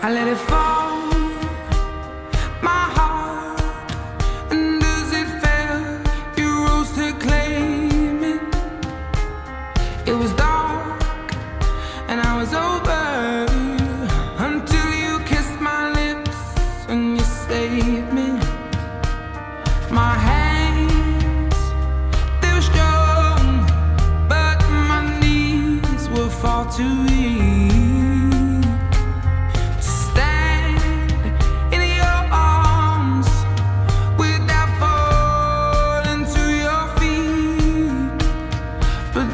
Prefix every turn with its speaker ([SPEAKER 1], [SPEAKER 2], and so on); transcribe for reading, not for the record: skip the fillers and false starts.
[SPEAKER 1] I let it fall, my heart, and as it fell, you rose to claim it. It was dark, and I was over, until you kissed my lips and you saved me. My hands, they were strong, but my knees were far too weak to stand in your arms without falling to your feet. But